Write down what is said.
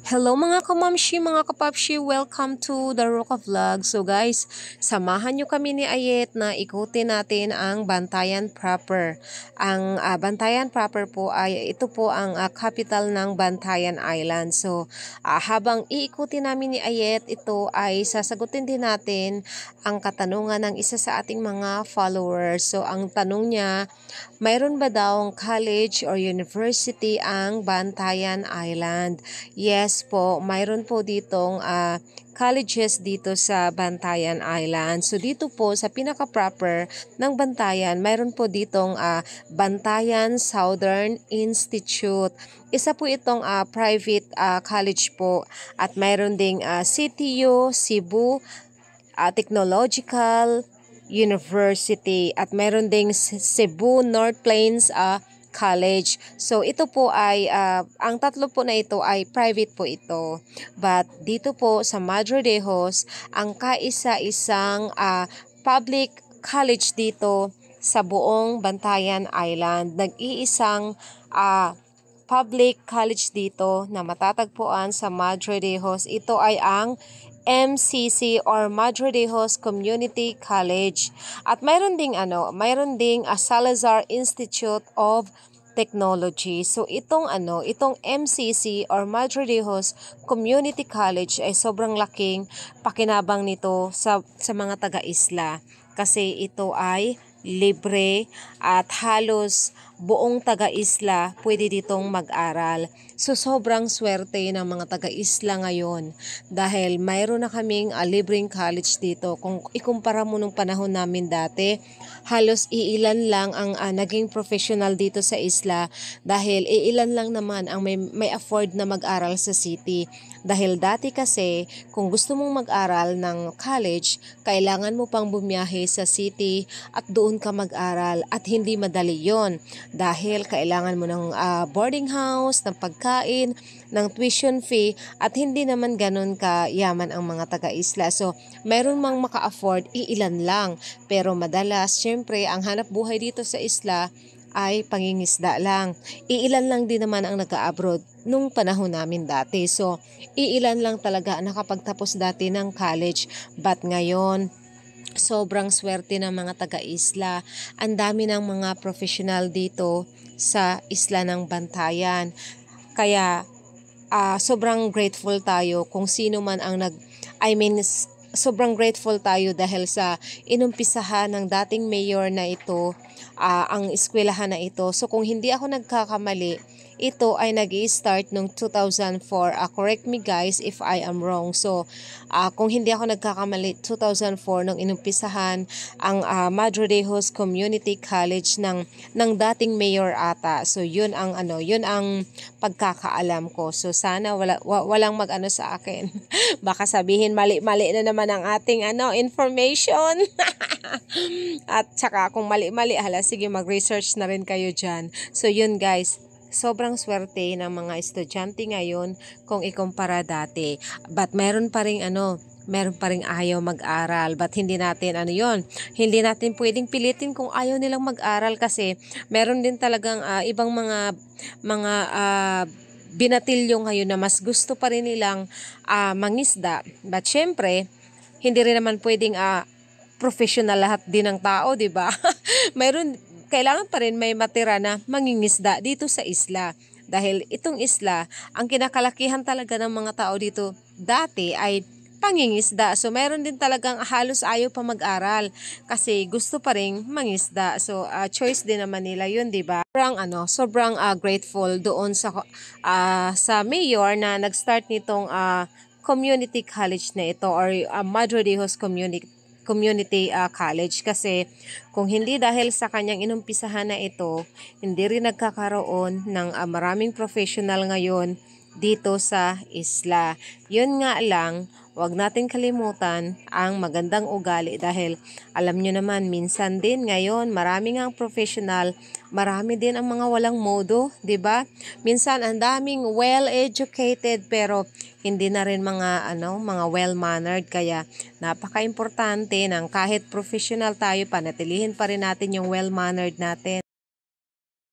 Hello mga kamamshi, mga kapapshi, welcome to the Roca Vlog. So guys, samahan nyo kami ni Ayet na ikutin natin ang Bantayan proper. Ang Bantayan proper po ay ito po ang capital ng Bantayan Island. So habang iikutin namin ni Ayet, ito ay sasagutin din natin ang katanungan ng isa sa ating mga followers. So ang tanong niya, mayroon ba daw college or university ang Bantayan Island? Yes po, mayroon po ditong colleges dito sa Bantayan Island. So dito po sa pinaka-proper ng Bantayan, mayroon po ditong Bantayan Southern Institute. Isa po itong private college po at mayroon ding CTU, Cebu Technological University at mayroon ding Cebu North Plains College. So ito po ay ang tatlo po na ito ay private po ito. But dito po sa Madre de Dios, ang kaisa-isang public college dito sa buong Bantayan Island. Nag-iisang public college dito na matatagpuan sa Madre de Dios. Ito ay ang MCC or Madre de Dios Community College. At mayroon ding Salazar Institute of Technology. So itong MCC or Madre de Dios Community College ay sobrang laking pakinabang nito sa mga taga-isla kasi ito ay libre at halos buong taga-isla pwede ditong mag-aral. So sobrang swerte ng mga taga-isla ngayon dahil mayroon na kaming libreng college dito. Kung ikumpara mo nung panahon namin dati, halos iilan lang ang naging professional dito sa isla dahil iilan lang naman ang may afford na mag-aral sa city. Dahil dati kasi kung gusto mong mag-aral ng college, kailangan mo pang bumiyahe sa city at doon ka mag-aral at hindi madali yon dahil kailangan mo ng boarding house, ng pagkain, ng tuition fee at hindi naman ganun kayaman ang mga taga-isla. So, meron mang maka-afford, iilan lang. Pero madalas, syempre, ang hanap buhay dito sa isla ay pangingisda lang. Iilan lang din naman ang nag-abroad nung panahon namin dati. So, iilan lang talaga nakapagtapos dati ng college. But ngayon, sobrang swerte ng mga taga-isla. Ang dami ng mga professional dito sa isla ng Bantayan. Kaya sobrang grateful tayo kung sino man ang sobrang grateful tayo dahil sa inumpisahan ng dating mayor na ito, ang eskwelahan na ito. So kung hindi ako nagkakamali, ito ay nag-i-start noong 2004. Correct me guys if I am wrong. So, kung hindi ako nagkakamali, 2004 nung inumpisahan ang Madre de Dios Community College ng dating mayor ata. So, yun ang pagkakaalam ko. So, sana walang mag-ano sa akin. Baka sabihin mali-mali na naman ang ating information. At saka kung mali-mali, sige mag-research na rin kayo dyan. So, yun guys. Sobrang swerte ng mga estudyante ngayon kung ikumpara dati. But meron pa ring ayaw mag-aral. But hindi natin hindi natin pwedeng pilitin kung ayaw nilang mag-aral kasi meron din talagang ibang mga binatilyo ngayon na mas gusto pa rin nilang mangisda. But syempre, hindi rin naman pwedeng professional lahat din ng tao, 'di ba? Kailangan pa rin may matira na mangingisda dito sa isla. Dahil itong isla, ang kinakalakihan talaga ng mga tao dito dati ay pangingisda. So meron din talagang halos ayaw pa mag-aral kasi gusto pa rin mangisda. So choice din naman nila yun, di ba? Sobrang grateful doon sa mayor na nag-start nitong community college na ito or Madre de Dios Community College kasi kung hindi dahil sa kanyang inumpisahan na ito, hindi rin nagkakaroon ng maraming professional ngayon dito sa isla. Yun nga lang, wag natin kalimutan ang magandang ugali dahil alam nyo naman minsan din ngayon marami nga ang professional, marami din ang mga walang modo, 'di ba? Minsan ang daming well-educated pero hindi na rin mga well-mannered kaya napaka-importante ng kahit professional tayo panatilihin pa rin natin yung well-mannered natin.